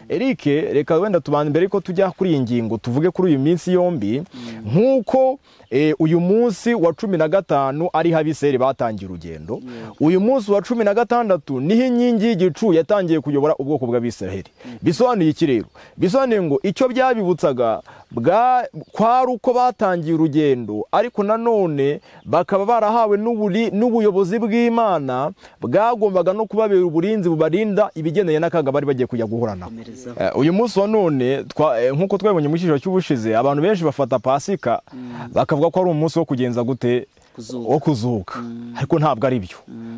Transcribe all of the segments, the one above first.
Eric reka wenda tubane mbere ko tujya kuri iyi ngingo tuvuge kuri uyu minsi yombi nkuko uyu munsi wa 15 ari habiseri batangiye urugendo uyu munsi wa 16 niho inkingi y'igicu yatangiye kuyobora ubwoko bw'Abisiraheli bisobanuye iki rero bisobanuye ngo icyo byabibutsaga kwari uko batangiye urugendo ariko nanone bakaba barahawe n'ubuyobozi bw'Imana bwagombaga no kubabera uburinzi bubarinda ibigeneye n'akaga bari bagiye kujya guhorana uyu munsi wa none nkuko twabonye mu cyiciro cy'ubushize abantu benshi bafata Pasika bakavuga ko ari umunsi wo kugenza gute wo kuzuka ariko ntabwo ari byo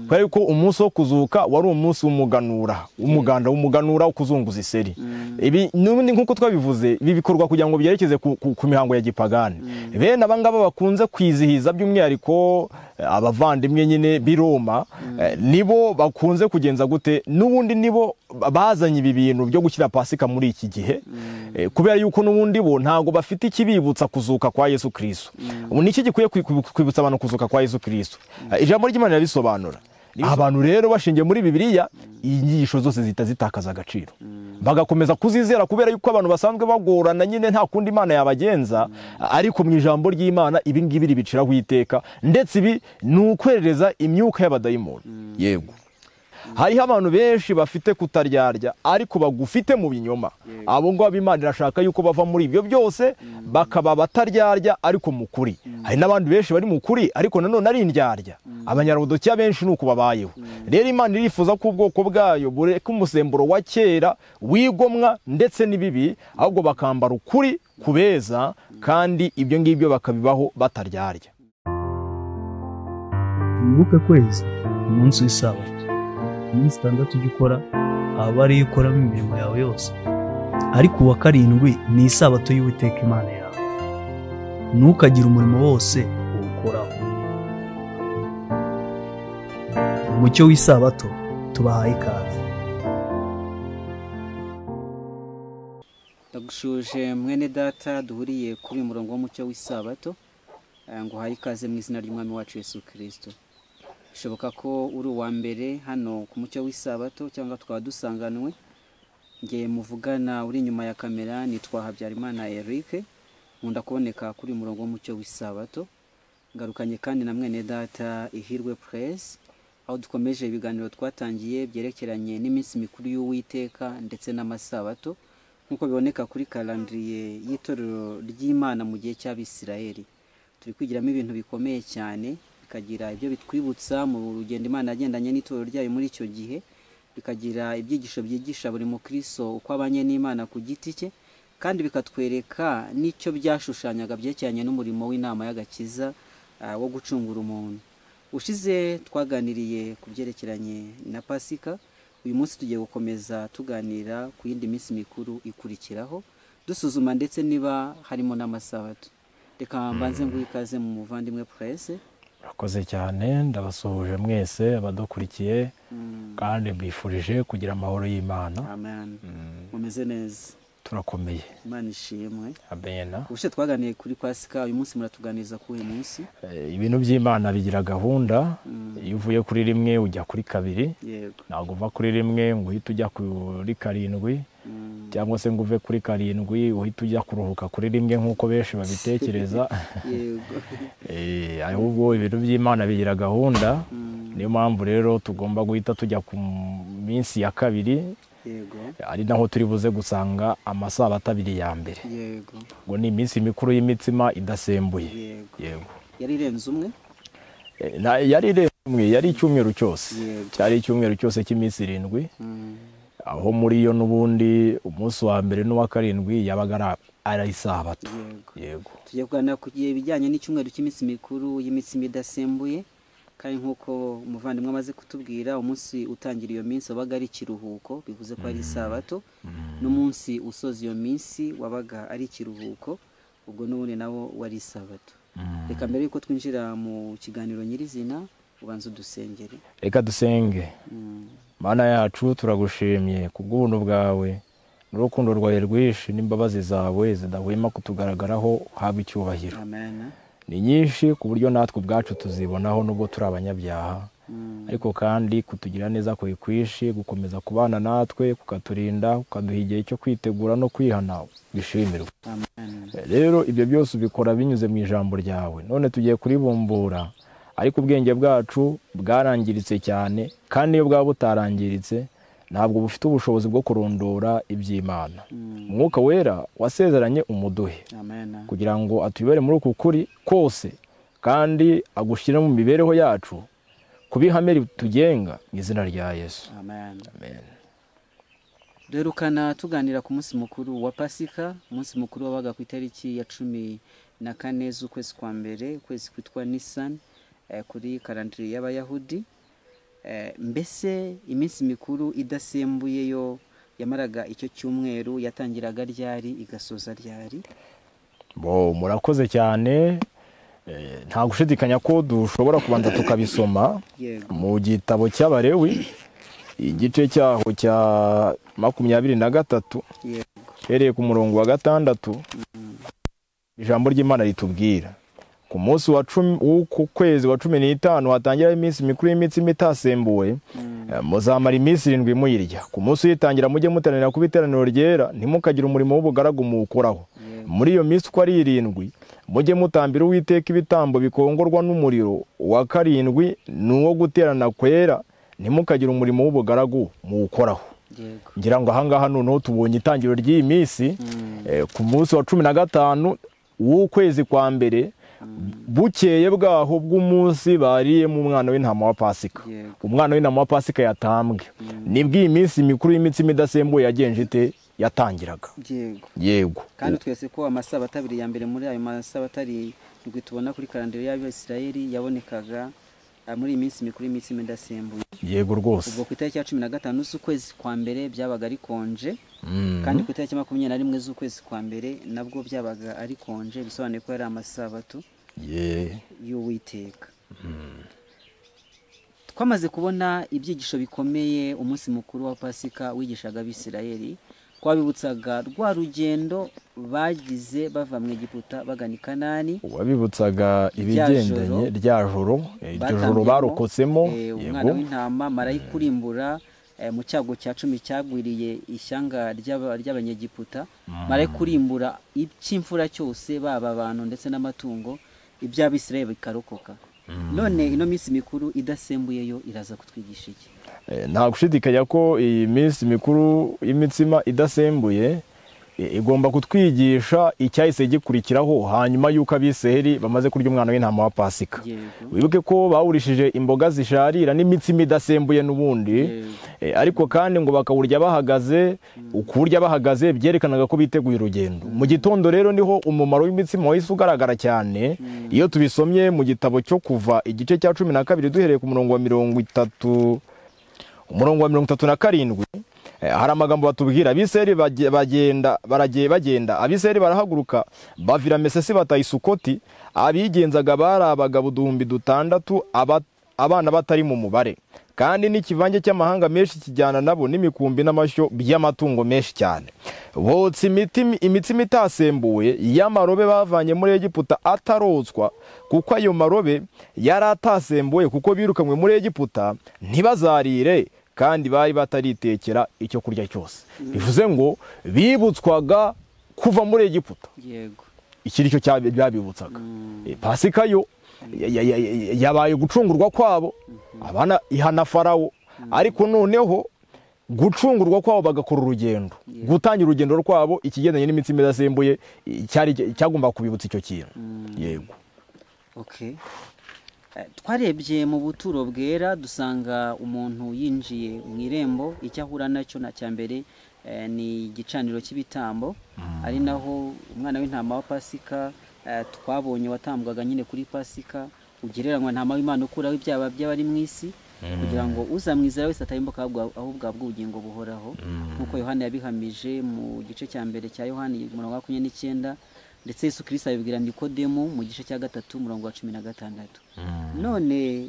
kwari ko umunsi wo kuzuka wari umunsi w'umuganura umuganura ukuzunguza iseri ibi n'ubundi nkuko twabivuze ibi bikorwa kugira ngo byerekeze ku mihango ya gipagani bene abangaba bakunze kwizihiza by'umwihariko abavandimwe nyine biroma nibo bakunze kugenza gute n'ubundi nibo bazanye ibi bintu byo gukira Pasika muri iki gihe kubera yuko n'ubundi bo ntago bafite ikibibutsa kuzuka kwa Yesu Kristo ubu niki gikwiye kwibutsa abantu kuzuka kwa Yesu Kristo ijambo ry'Imana risobanura abantu rero bashingiye muri Bibiliya inyigisho zose zitakaza agaciro bagakomeza kuzizera kubera yuko abantu basanzwe bagorana nyine nta kundi Imana yabagenza ariko mu ijambo ry'Imana ibi ngibi ribiciraho iteka ndetse ibi n'ukwerereza imyuka y'abadayimoni yego hariho abantu benshi bafite kutaryarya ariko bagufite mu binyoma abo ngo Imana irashaka yuko bava muri ibyo byose bakaba bataryarya ariko mukuri hari n'abandi benshi bari mukuri ariko nanone ari indyarya abanyarudokiya benshi nuko babayeho rero Imana irifuza ko ubwoko bwayo bureka umusemburo wa kera wigomwa ndetse n'ibibi ahubwo bakambara ukuri kubeza kandi ibyo ngibyo bakabibaho bataryarya Wibuke kwezi umunsi w'isabato iminsi 6 ujya ukora aba ari ukoramo imirimo yawe yose ariko uwa 7 ni isabato y'Uwiteka Imana yawe ntukagira umurimo wose uwukoraho umucyo w'isabato tubahaye ikaze ndagushuje mwene data duhuriye kuri uyu murongo w'umucyo w'isabato ngo haye ikaze mu izina ry'Umwami wacu Yesu Kristo bishoboka ko uri uwa mbere hano ku mucyo w'isabato cyangwa twaba dusanganwe ngiye muvugana uri inyuma ya kamera nitwa Habyarimana Eric nkunda kuboneka kuri murongo w'umucyo w'isabato ngarukanye kandi na mwene data Ihirwe Press aho dukomeje ibiganiro twatangiye byerekeranye n'iminsi mikuru y'Uwiteka ndetse n'amasabato nkuko biboneka kuri calendrier y'itorero ry'Imana mu gihe cy'Abisiraheli turi kwigiramo ibintu bikomeye cyane bikagira ibyo bitwibutsa mu rugendo Imana yagendanye n'itorero ryayo muri icyo gihe bikagira ibyigisho byigisha buri mukristo uko abanye n'Imana ku giti cye kandi bikatwereka n'icyo byashushanyaga byecyanye n'umurimo w'inama y'agakiza wo gucungura umuntu ushize twaganiriye ku byerekeranye na Pasika uyu munsi tugiye gukomeza tuganira ku yindi minsi mikuru ikurikiraho dusuzuma ndetse niba harimo n'amasabato reka mbanze ngo ikaze mu muvandimwe Press Urakoze cyane ndabasuhuje mwese abadukurikiye kandi mbifurije kugira amahoro y'Imana amen mumeze neza turakomeye Imana ishimwe amen ubushe twaganiye kuri Pasika uyu munsi muratuganiza ku uyu munsi ibintu by'Imana bigira gahunda iyo uvuye kuri rimwe ujya kuri kabiri yego ntabwo uva kuri rimwe ngo uhite ujya kuri karindwi cyangwa se ngo uve kuri karindwi uhite ujya kuruhuka kuri rimwe nk'uko benshi babitekereza yego ahubwo ibintu by'Imana bigira gahunda niyo mpamvu rero tugomba guhita tujya ku minsi ya kabiri yego ari naho turi buze gusanga amasabato 2 ya mbere yego ngo ni iminsi mikuru y'imitsima idasembuye yego yari irenze umwe yari irenze umwe yari icyumweru cyose Yego. cyari icyumweru cyose cy'iminsi 7 aho muri yo n'ubundi umunsi wa mbere n'uwa 7 yabaga ari isabato yego tugiye kuganira ku gihe bijyanye n'icyumweru cy'iminsi mikuru y'imitsima idasembuye kandi nkuko umuvandimwe amaze kutubwira umunsi utangira iyo minsi wabaga ari kiruhuko bivuze ko ari isabato n'umunsi usoza iyo minsi wabaga ari kiruhuko ubwo n'ubundi nawo wari isabato reka mbere yuko twinjira mu kiganiro nyirizina ubanza udusengere reka dusenge Mana yacu turagushimye kubw'ubuntu bwawe n'urukundo rwawe rwinshi n'imbabazi zawe zidahwema kutugaragaraho haba icyubahiro amen ni nyinshi ku buryo natwe ubwacu tuzibonaho nubwo turi abanyabyaha ariko kandi kutugira neza kwe kwishi, gukomeza kubana natwe, kukaturinda, kukaduha igihe cyo kwitegura no kwihana, bishimirwe. Rero ibyo byose ubikora binyuze mu ijambo ryawe. None tugiye kuribumbura, ariko ubwenge bwacu bwarangiritse cyane, kandi iyo bwaba butarangiritse ntabwo bufite ubushobozi bwo kurondora iby'Imana. Umwuka wera wasezeranye umuduhe kugira ngo atuyobore muri uku kuri kose, kandi agushyire mu mibereho yacu kubihame tugenga mu izina rya Yesu. Amen. Duherukana tuganira ku munsi mukuru wa Pasika. Umunsi mukuru wabaga ku itariki ya 14 z'ukwezi kwa mbere, ukwezi kwitwa Nisan, kuri kalendari y'Abayahudi. Mbese iminsi mikuru idasembuye yo yamaraga icyo cyumweru yatangiraga ryari igasoza ryari? Murakoze cyane. Nta gushidikanya ko dushobora kubanza tukabisoma mu gitabo cy'Abalewi, igice cyaho cya 23, hereye ku murongo wa 6. Ijambo ry'Imana ritubwira ku munsi wa 10 w'uku kwezi wa 15 hatangira iminsi mikuru y'imitsima itasembuwe, muzamara iminsi 7 muyirya. Ku munsi yitangira mujye muteranira ku biteraniro ryera, ntimukagire umurimo w'ubugaragu muwukoraho. Muri iyo minsi uko ari 7 mujye mutambira Uwiteka ibitambo bikongorwa n'umuriro. Wa 7 ni uwo guterana kwera, ntimukagire umurimo w'ubugaragu muwukoraho. Ngira ngo ahangaha noneho tubonye itangiro ry'iyi minsi. Ku munsi wa 15 w'ukwezi kwa mbere, bukeye bwaho bw'umunsi bariye mu mwana w'intama wa Pasika. Umwana w'intama wa Pasika yatambwe. Nibwo iyi minsi mikuru y'imitsima idasembuye yagenje ite yatangiraga. Yego. Kandi twese ko amasabato abiri ya mbere muri ayo masabato ari tubona kuri kalendari y'Abisirayeli yabonekaga muri iminsi mikuru y'imitsima idasembuye. Yego rwose. Ubwo ku itariki ya 15 z'ukwezi kwa mbere byabaga ari konje. Kandi ku itariki ya 21 z'ukwezi kwa mbere nabwo byabaga ari konje, bisobanuye ko ari amasabato y'Uwiteka. Twamaze kubona ibyigisho bikomeye umunsi mukuru wa Pasika wigishaga Abisirayeli, kwabibutsaga rwa rugendo bagize bava mu Egiputa bagana i Kanani. Wabibutsaga ibigendanye rya joro, iryo joro barokotsemo. Umwana w'intama marayikurimbura mu cyago cya 10 cyagwiriye ishyanga ry'Abanyegiputa, marayikurimbura icy'imfura cyose, baba abantu ndetse n'amatungo, iby'Abisirayeli bikarokoka. None ino minsi mikuru idasembuye yo iraza kutwigisha iki? Nta gushidikanya ko iyi minsi mikuru y'imitsima idasembuye igomba kutwigisha icyahise gikurikiraho hanyuma y'uko Abisirayeli bamaze kurya umwana w'intama wa Pasika. Wibuke ko bawurishije imboga zisharira n'imitsima idasembuye n'ubundi, ariko kandi ngo bakawurya bahagaze. Ukurya bahagaze byerekanaga ko biteguye urugendo. Mu gitondo rero niho umumaro w'imitsima wahise ugaragara cyane. Iyo tubisomye mu gitabo cyo Kuva igice cya 12 duhereye ku murongo wa 37, hari amagambo batubwira. Abisirayeli bagenda, Abisirayeli barahaguruka bavira Mesesi bataha i Sukoti. Abigenzaga bari abagabo 6,000, abana batari mu mubare, kandi n'ikivange cy'amahanga menshi kijyana nabo, n'imikumbi n'amashyo by'amatungo menshi cyane. Botsa imitsima itasembuwe y'amarobe bavanye muri Egiputa atarotswa, kuko ayo marobe yari atasembuwe, kuko birukanywe muri Egiputa ntibazarire, kandi bari bataritekera icyo kurya cyose. Bivuze ngo bibutswaga kuva muri Egiputa. Yego. Iki nicyo cyabibutsaga. Pasika yo yabaye gucungurwa kwabo, abana ihana Farawo, ariko noneho gucungurwa kwabo bagakora urugendo, gutangira urugendo rwabo. Ikigendanye n'imitsima idasembuye cyagomba kubibutsa icyo kintu. Yego. Okay. Twarebye mu buturo bwera dusanga umuntu yinjiye mu irembo, icyo ahura nacyo na cyambere ni igicaniro cy'ibitambo, ari naho umwana w'intama wa Pasika twabonye watambwaga nyine kuri Pasika, ugereranywa ntama w'Imana ukuraho ibyaba by'abari mu isi, kugira ngo uzamwizera wese atayimbuka ahubwo bw'ubugingo buhoraho, nkuko Yohana yabihamije mu gice cya mbere cya Yohana 29, ndetse Yesu Kristo abibwira Nikodemo mu gice cya 3 murongo wa 16. None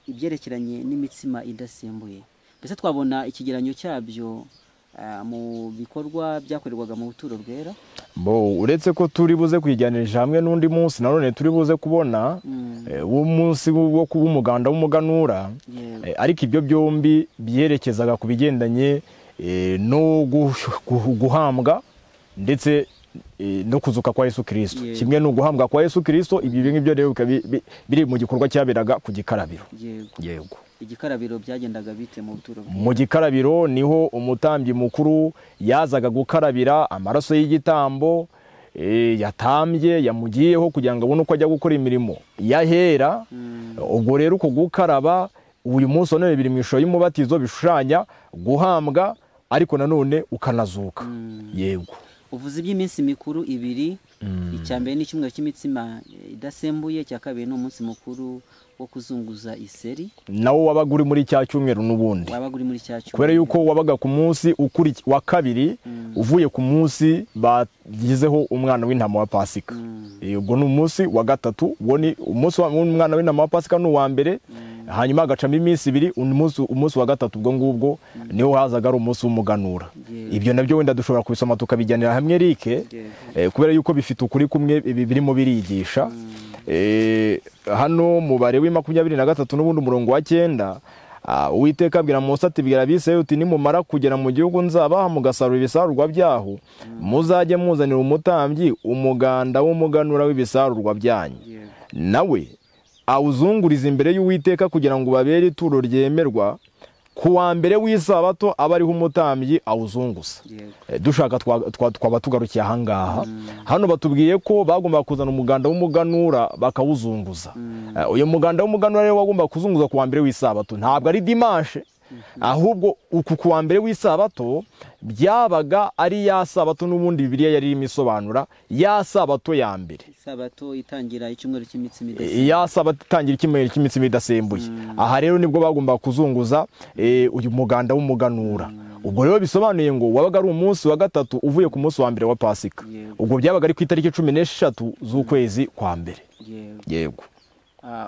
ibyerekeranye n'imitsima idasembuye, mbese twabona ikigeranyo cyabyo mu bikorwa byakorerwaga mu buturo bwera? uretse ko turi buze kwijyanisha hamwe n'undi munsi nanone turi buze kubona umunsi wo kuba umuganda w'umuganura, ariko ibyo byombi byerekezaga ku bigendanye no guhambwa ndetse no kuzuka kwa Yesu Kristo. Kimwe no guhambwa kwa Yesu Kristo, ibi ngibyo rero biri mu gikorwa cyaberaga ku gikarabiro. Yego. Igikarabiro byagendaga bite mu buturo? Mu gikarabiro niho umutambyi mukuru yazaga gukarabira amaraso y'igitambo yatambye yamugiyeho kugira ngo abone uko ajya gukora imirimo yahera. Ubwo rero uko gukaraba uyu munsi none biri mu ishusho y'umubatizo, bishushanya guhambwa ariko nanone ukanazuka. Yego. Uvuze iby'iminsi mikuru ibiri, icyambere ni cyumwe cy'imitsima idasembuye, cya kabiri ni umunsi mukuru wo kuzunguza iseri. Nawo wabaga uri muri cya cyumweru n'ubundi. Wabaga uri muri cya cyumweru. Kubera yuko wabaga ku munsi wa kabiri uvuye ku munsi bagizeho umwana w'intama wa Pasika. Ubwo ni umunsi wa gatatu, ubwo ni umunsi w'umwana w'intama wa Pasika n'uwa mbere. Hanyuma agacamo iminsi ibiri, umunsi wa gatatu ubwo ngubwo niho hazaga ari umunsi w'umuganura. Ibyo nabyo wenda dushobora kubisoma tukabijyanira hamwe Eric, kubera yuko bifite ukuri kumwe birimo birigisha. Hano mubare wa 23 n'ubundi umurongo wa 9, Uwiteka abwira Mose ati bwira Abisirayeli uti nimumara kugera mu gihugu nzabaha mugasarura ibisarurwa byaho, muzajye muzanira umutambyi umuganda w'umuganura w'ibisarurwa byanyu, nawe awuzunguriza imbere y'Uwiteka kugira ngo babere ituro ryemerwa. Ku wa mbere w'isabato aba ariho umutambyi awuzunguza. Dushaka twaba tugarukiye ahangaha. Hano batubwiye ko bagomba kuzana umuganda w'umuganura bakawuzunguza. Uyu muganda w'umuganura rero wagomba kuzunguza ku wa mbere w'isabato, ntabwo ari dimanche, ahubwo uku ku wa mbere w'isabato byabaga ari ya sabato n'ubundi Bibiliya yari imisobanura ya sabato ya mbere. Sabato itangira icyumweru cy'imitsima idasembuye. Ya sabato itangira icyumweru cy'imitsima idasembuye. Aha rero nibwo bagomba kuzunguza uyu muganda w'umuganura. Ubwo rero bisobanuye ngo wabaga ari umunsi wa gatatu uvuye ku munsi wa mbere wa Pasika. Ubwo byabaga ari ku itariki 16 z'ukwezi kwa mbere. Yego.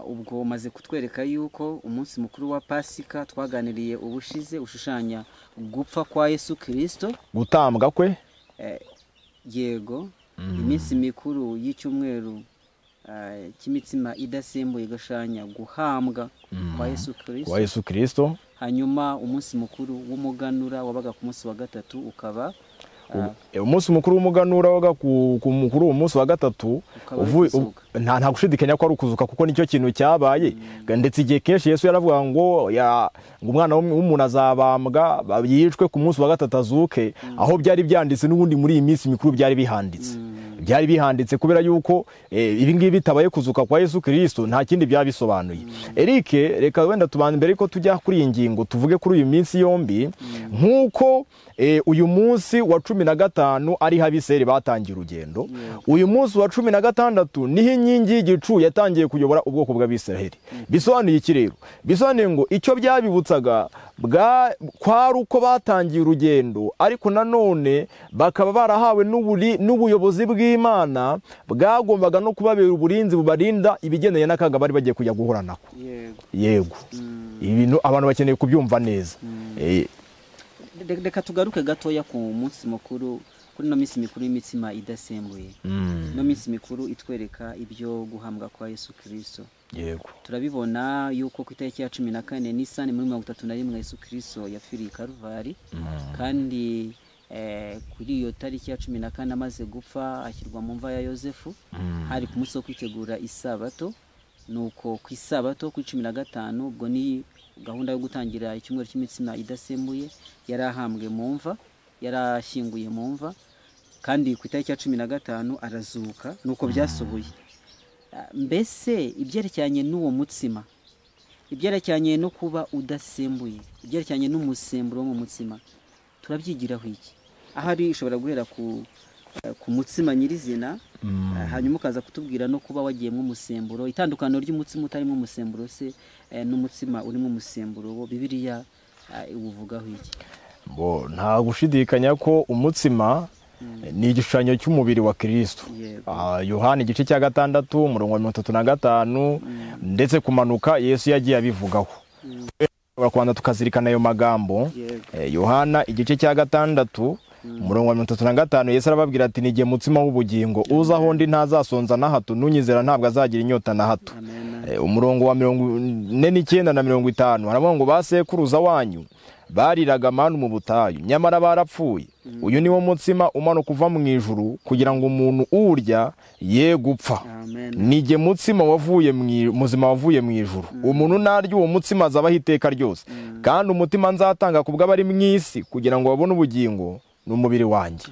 Ubwo maze kutwereka yuko umunsi mukuru wa Pasika twaganiriye ubushize ushushanya gupfa kwa Yesu Kristo, gutambwa kwe. Yego. Iminsi mikuru y'icyumweru cy'imitsima idasembuye gashanya guhambwa kwa Yesu Kristo. Kwa Yesu Kristo. Hanyuma umunsi mukuru w'umuganura wabaga ku munsi wa gatatu ukaba umunsi mukuru w'umuganura waga ku mukuru umunsi wa gatatu nta gushidikanya ko ari ukuzuka kuko nicyo kintu cyabaye. Ndetse igihe kenshi Yesu yaravuga ngo umwana w'umuntu azabambwa yicwe ku munsi wa gatatu azuke, aho byari byanditse n'ubundi muri iyi minsi mikuru byari bihanditse kubera yuko ibi ngibi bitabaye kuzuka kwa Yesu Kristo nta kindi byabisobanuye. Eric, reka wenda tubane mbere ko tujya kuri iyi ngingo tuvuge kuri uyu minsi yombi, nkuko uyu munsi wa 15 ari Abisirayeli batangiye urugendo. Uyu munsi wa 16 niho inkingi y'igicu yatangiye kuyobora ubwoko bw'Abisirayeli. Bisobanuye iki rero? Bisobanuye ngo icyo byabibutsaga kwari uko batangiye urugendo, ariko nanone bakaba barahawe n'ubuyobozi bw'Imana bwagombaga no kubabera uburinzi bubarinda ibigendanye n'akaga bari bagiye kujya guhura nako. Yego. Ibintu abantu bakeneye kubyumva neza. Reka tugaruke gatoya ku munsi mukuru, kuri no minsi mikuru y'imitsima idasembuye. No minsi mikuru itwereka ibyo guhambwa kwa Yesu Kristo. Yego. Turabibona yuko ku itariki ya 14 Nisani muri 31 Yesu Kristo yapfiriye i Karuvari, kandi kuri iyo tariki ya 14 amaze gupfa ashyirwa mu mva ya Yosefu. Hari ku munsi wo kwitegura isabato, nuko ku isabato ku 15 ubwo ni gahunda yo gutangira icyumweru cy'imitsima idasembuye, yarahambwe mu mva, yarashyinguye mu mva, kandi ku itariki ya 15 arazuka, nuko byasohoye. Mbese ibyerekeranye n'uwo mutsima, ibyerekeranye no kuba udasembuye, ibyerekeranye n'umusemburo wo mu mutsima, turabyigiraho iki? Ahari ushobora guhera ku mutsima nyirizina, hanyuma ukaza kutubwira no kuba wagiyemo umusemburo, itandukano ry'umutsima utarimo umusemburo se n'umutsima urimo umusemburo, wo Bibiliya uvugaho iki? Nta gushidikanya ko umutsima ni igishushanyo cy'umubiri wa Kristo. Yohana igice cya 6 umurongo wa 35 ndetse kumanuka Yesu yagiye abivugaho. Kwanda tukazirikana ayo magambo. Yohana igice cya 6 umurongo wa 35 Yesu arababwira ati nige mutsima w'ubugingo uza aho ndi ntazasonza na hato nunyizera ntabwo azagira inyota na hato. Umurongo wa 49 na 50 haravuga ngo basekuruza wanyu bariraga manu mu butayu nyamara barapfuye. Uyu niwo mutsima umanuka uva mu ijuru kugira ngo umuntu urya ye gupfa. Nige mutsima wavuye muzima wavuye mu ijuru. Umuntu naryo uwo mutsima azabaho iteka ryose. Kandi umutima nzatanga kubwa bari mu isi kugira ngo babone ubugingo n'umubiri wanjye.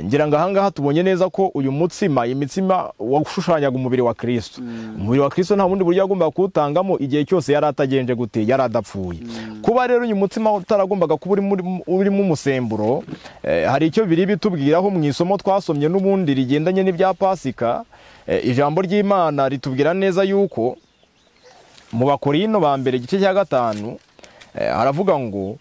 Ngira ngo ahangaha tubonye neza ko uyu mutsima imitsima washushanyaga umubiri wa Kristo. Umubiri wa Kristo nta bundi buryo yagombaga kuwutangamo igihe cyose yari atagenje gute, yari adapfuye. Kuba rero uyu mutsima utaragombaga kuba urimo umusemburo, hari icyo biri bitubwiraho mu isomo twasomye n'ubundi rigendanye n'ibya Pasika. Ijambo ry'Imana ritubwira neza yuko mu Bakorino ba mbere igice cya 5 haravuga ngo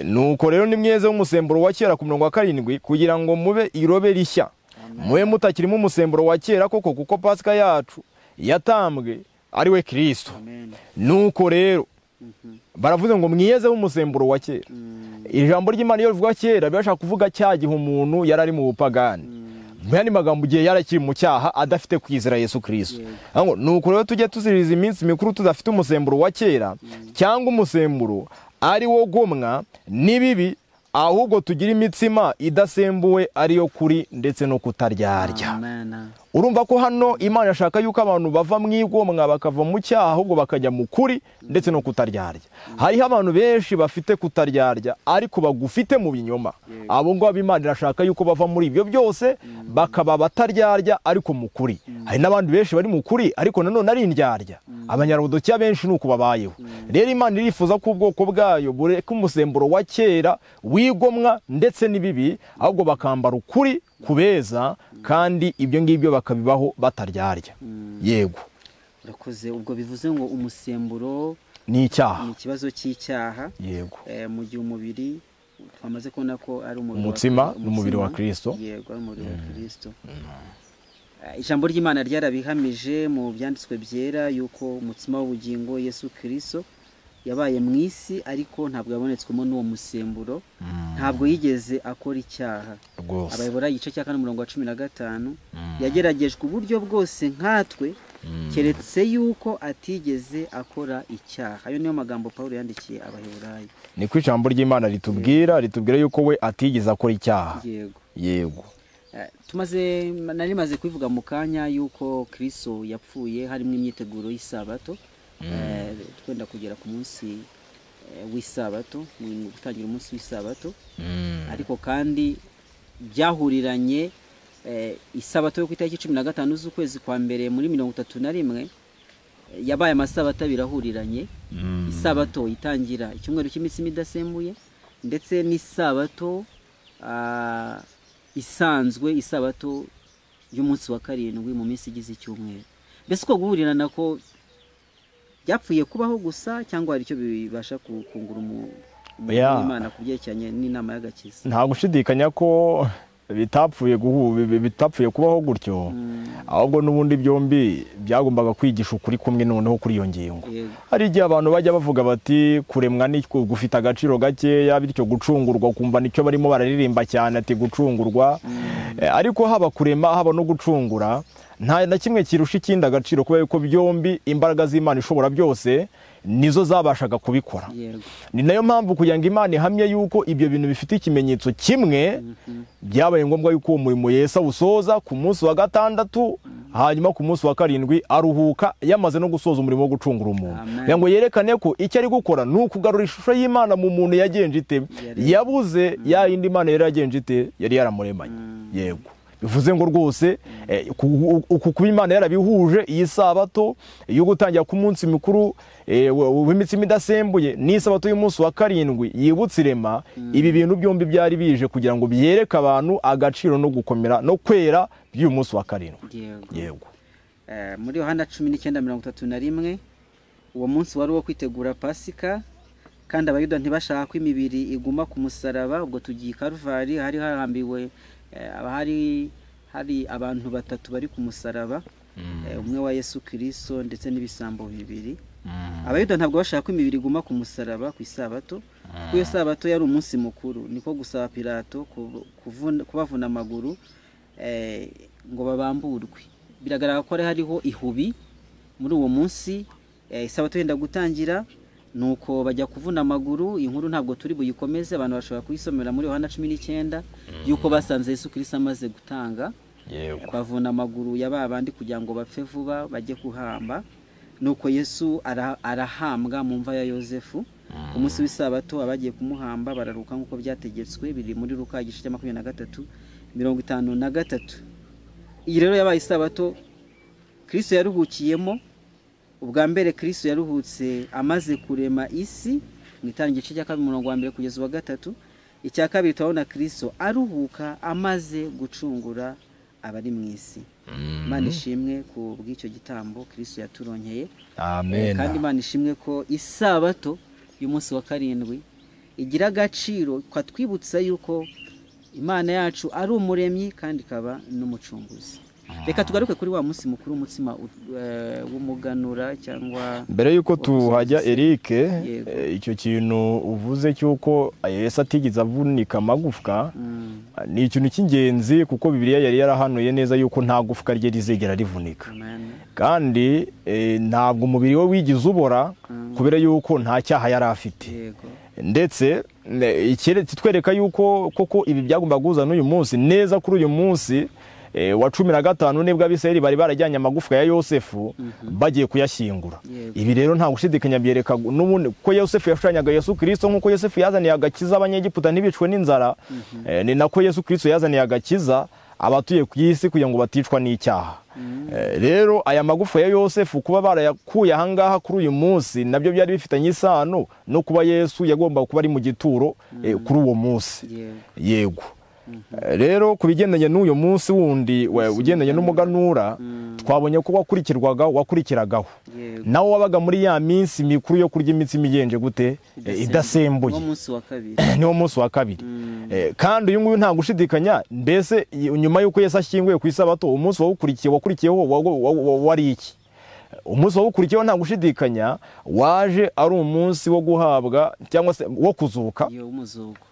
nuko rero nimweze umusemburo wa kera ku murongo wa 7 kugira ngo mube irobe rishya, mube mutakirimo umusemburo wa kera koko kuko Pasika yacu yatambwe ari we Kristo. Nuko rero baravuze ngo mwiyeze umusemburo wa kera. Ijambo ry'Imana iyo rivuga kera bashaka kuvuga cyagihe umuntu yarari mu bupagani, mwani magambo gihe yarakiri mu cyaha adafite kwizera Yesu Kristo. Nuko rero tujye tuziriza iminsi mikuru tudafite umusemburo wa kera cyangwa umusemburo ari wo gomwa nibibi, ahubwo tugira imitsima idasembuwe ariyo kuri ndetse no kutaryarya. Urumva ko hano Imana yashaka yuko abantu bava mu igomwa bakava mu cyaha ahubwo bakajya mu kuri ndetse no kutaryarya. Hariho abantu benshi bafite kutaryarya ariko bagufite mu binyoma. Abo ngo Imana irashaka yuko bava muri ibyo byose bakaba bataryarya ariko mu kuri. Hari n'abandi benshi bari mu kuri ariko nanone ari indyarya. Abanyarudokiya benshi nuko babayeho. Rero Imana irifuza ko ubwoko bwayo bureka umusemburo wa kera wigomwa ndetse n'ibibi, ahubwo bakambara ukuri kubeza kandi ibyo ngibyo bakabibaho bataryarya. Yego. Urakoze. Ubwo bivuze ngo umusemburo ni icyaha, ni ikibazo cy'icyaha. Yego. Mu gihe umubiri twamaze kubona ko ari umutsima n'umubiri wa Kristo. Yego, ari umubiri wa Kristo. Ijambo ry'Imana ryarabihamije mu byanditswe byera yuko umutsima w'ubugingo Yesu Kristo yabaye mu isi ariko ntabwo yabonetswemo n'uwo musemburo. Ntabwo yigeze akora icyaha. Abayobora igice cya 4 umurongo wa 15 yageragejwe uburyo bwose nkatwe keretse yuko atigeze akora icyaha. Ayo niyo magambo Paulo yandikiye Abaheburayo. Ni ko ijambo ry'Imana ritubwira yuko we atigeze akora icyaha. Yego. Yego. Nari maze kubivuga mu kanya yuko Kristo yapfuye harimo imyiteguro y'Isabato. Twenda kugera ku munsi w'Isabato, mu gutangira umunsi w'Isabato. Ariko kandi byahuriranye Isabato yo ku itariki 15 z'ukwezi kwa mbere muri 31 yabaye amasabato birahuriranye. Isabato itangira icyumweru cy'imitsima idasembuye ndetse n'Isabato isanzwe, Isabato y'umunsi wa 7 mu minsi igize icyumweru. Mbese ko guhurirana ko byapfuye kubaho gusa cyangwa hari icyo bibasha kungura Imana kubyerekanye n'inama y'agakiza? Nta gushidikanya ko bitapfuye kubaho gutyo, ahubwo n'ubundi byombi byagombaga kwigisha ukuri kumwe noneho kuri iyo ngingo. Hari igihe abantu bajya bavuga bati kuremwa ni gufite agaciro gakeya, bityo gucungurwa kumva nicyo barimo bararirimba cyane ati gucungurwa. Ariko haba kurema haba no gucungura nta na kimwe kirusha ikindi agaciro, kubera ko byombi imbaraga z'Imana ishobora byose nizo zabashaga kubikora. Ni nayo mpamvu kugira ngo Imana ihamye yuko ibyo bintu bifite ikimenyetso kimwe, byabaye ngombwa yuko uwo murimo Yesu awusoza ku munsi wa 6, hanyuma ku munsi wa 7 aruhuka yamaze no gusoza umurimo wo gucungura umuntu. Kugira ngo yerekane ko icyo ari gukora ni ukugarura ishusho y'Imana mu muntu yagenje ite, yabuze ya yindi Imana yari yagenje ite, yari yaramuremanye. Yego. Bivuze ngo rwose kuba Imana yarabihuje iyi Sabato yo gutangira ku munsi mukuru w'imitsima idasembuye n'Isabato y'umunsi wa 7 yibutse irema, ibi bintu byombi byari bije kugira ngo byereke abantu agaciro no gukomera no kwera by'uyu munsi wa 7. Yego. Muri Yohana 19:31 uwo munsi wari wo kwitegura Pasika, kandi abayuda ntibashaka ko imibiri iguma ku musaraba. Ubwo tugiye Karuvari, hari harambiwe hari abantu 3 bari ku musaraba, umwe wa Yesu Kristo ndetse n'ibisambo 2. Abayuda ntabwo bashaka ko imibiri iguma ku musaraba ku Isabato, kuko iyo sabato yari umunsi mukuru, niko gusaba Pilato kubavuna amaguru ngo babamburwe. Biragaragara ko hariho ihubi muri uwo munsi. Isabato yenda gutangira, nuko bajya kuvuna amaguru. Inkuru ntabwo turi buyikomeze, abantu bashobora kuyisomera muri Yohana 19 yuko basanze Yesu Kristo amaze gutanga, bavuna amaguru y'ababandi kugira ngo bapfe vuba bajye kuhamba. Nuko Yesu arahambwa mu mva ya Yosefu. Ku munsi w'isabato abagiye kumuhamba bararuka nk'uko byategetswe, biri muri Luka igice cya 23:53. Iyi rero yabaye isabato Kristo yaruhukiyemo. Ubwa mbere Kristo yaruhutse amaze kurema isi, mu itangira igice cya 2 kugeza 3. Icya kabiri turabona Kristo aruhuka amaze gucungura abari mu isi. Imana ishimwe ku bw'icyo gitambo Kristo yaturonkeye. Amen. Kandi Imana ishimwe ko isabato y'umunsi wa 7 igira agaciro, kwatwibutsa yuko Imana yacu ari umuremyi kandi ikaba n'umucunguzi. Reka tugaruke kuri wa munsi mukuru, umutsima w'umuganura cyangwa mbere yuko tuhajya Eric, icyo kintu uvuze cyuko Yesu atigeze avunika amagufwa, ni ikintu cy'ingenzi kuko Bibiliya yari yarahanuye neza yuko nta gufwa rye rizegera rivunika. Kandi ntabwo umubiri we wigize ubora kubera yuko nta cyaha yari afite. Ndetse twereka yuko koko ibi byagomba guza n'uyu munsi neza. Kuri uyu munsi wa 15 nibwo Abisirayeli bari barajyanye amagufwa ya Yosefu bagiye kuyashyingura. Ibi rero nta gushidikanya byereka n'ubundi ko Yosefu yashushanyaga Yesu Kristo, nk'uko Yosefu yazaniye agakiza abanyegiputa ntibicwe n'inzara, ni nako Yesu Kristo yazaniye agakiza abatuye ku isi kugira ngo baticwa n'icyaha. Rero aya magufwa ya Yosefu kuba barayakuye ahangaha kuri uyu munsi nabyo byari bifitanye isano no kuba Yesu yagomba kuba ari mu gituro kuri uwo munsi. Yego. Rero kubigendanye n'uyo munsi wundi ugendanye n'umuganura, twabonye ko wakurikiragaho nawo wabaga muri ya minsi mikuru yo kurya imitsima igenje gute idasembuye. Niwo munsi wa kabiri. Kandi uyu nguyu nta gushidikanya, mbese nyuma yuko Yesu ashyinguye ku isabato, umunsi wakurikiyeho wari iki? Umunsi wawukurikiyeho nta gushidikanya waje ari umunsi wo guhabwa cyangwa se wo kuzuka.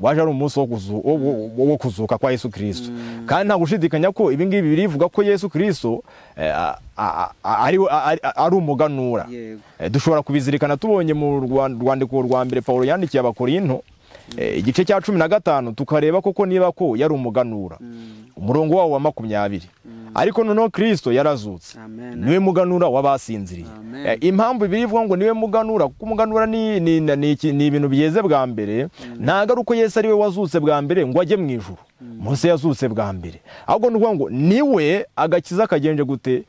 Waje ari umunsi wo kuzuka kwa Yesu Kristo. Kandi nta gushidikanya ko ibi ngibi birivuga ko Yesu Kristo ari umuganura. Dushobora kubizirikana tubonye mu rwandiko rwa mbere Paulo yandikiye Abakorinto igice cya 15 tukareba koko niba ko yari umuganura. Umurongo wawo wa 20. Ariko noneho Kristo yarazutse, niwe muganura wabasinziriye. Impamvu birivuga ngo niwe muganura kuko umuganura ni ibintu biyeze bwa mbere. Ntago ari uko Yesu ari we wazutse bwa mbere ngo ajye mu ijuru. Mose yazutse bwa mbere, ahubwo nuvuga ngo niwe agakiza kagenje gute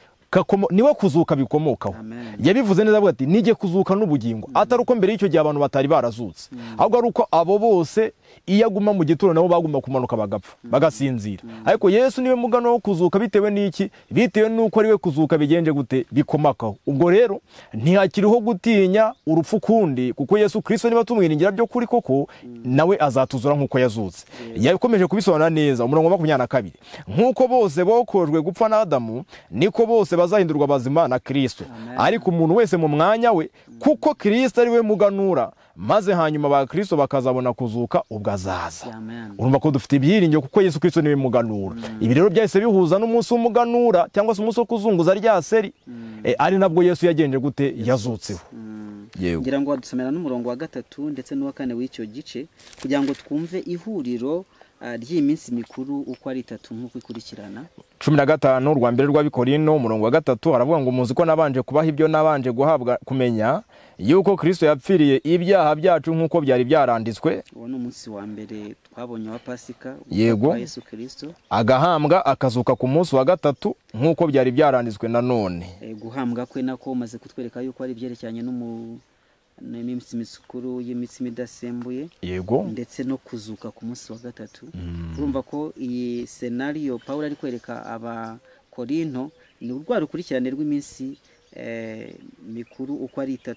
niwe kuzuka bikomokaho. Yabivuze neza avuga ati nige kuzuka n'ubugingo, atari uko mbere y'icyo gihe abantu batari barazutse, ahubwo ari uko abo bose iyo aguma mu gituro nabo bagomba kumanuka bagapfa bagasinzira. Ariko Yesu niwe mugano wo kuzuka. Bitewe n'iki? Bitewe n'uko ari we kuzuka bigenje gute bikomakaho. Ubwo rero ntihakiriho gutinya urupfu kundi, kuko Yesu Kristo niba tumwiringira byo kuri koko nawe azatuzura nk'uko yazutse. Yakomeje kubisobanura neza umurongo wa 22. Nk'uko bose bokojwe gupfa na Adamu, niko bose bazahindurwa bazima na Kristo. Ariko umuntu wese mu mwanya we, kuko Kristo ari we muganura, maze hanyuma ba Kristo bakazabona kuzuka ubwo azaza. Urumva ko dufite ibyiringiro kuko Yesu Kristo niwe muganura. Ibi rero byahise bihuza n'umunsi w'umuganura cyangwa se umunsi wo kuzunguza rya seri, ari nabwo Yesu yagenje gute yazutseho. Ngira ngo wadusomera n'umurongo wa 3 ndetse n'uwa 4 w'icyo gice kugira ngo twumve ihuriro ry'iminsi mikuru uko ari 3 nk'uko ikurikirana. 15 rwa mbere rw'Abikorino umurongo wa 3 haravuga ngo muzi ko nabanje kubaha ibyo nabanje guhabwa kumenya yuko Kristo yapfiriye ibyaha byacu nk'uko byari byaranditswe. Uwo ni umunsi wa mbere twabonye wa Pasika wa Yesu Kristo, agahambwa akazuka ku munsi wa 3 nk'uko byari byaranditswe nanone. Guhambwa kwe nako maze kutwereka yuko ari byerekeranye n'iminsi mikuru y'imitsima idasembuye, ndetse no kuzuka ku munsi wa 3. Urumva ko iyi scenario Paulo ari kwereka Abakorinto ni urwa rukurikirane rw'iminsi mikuru uko ari 3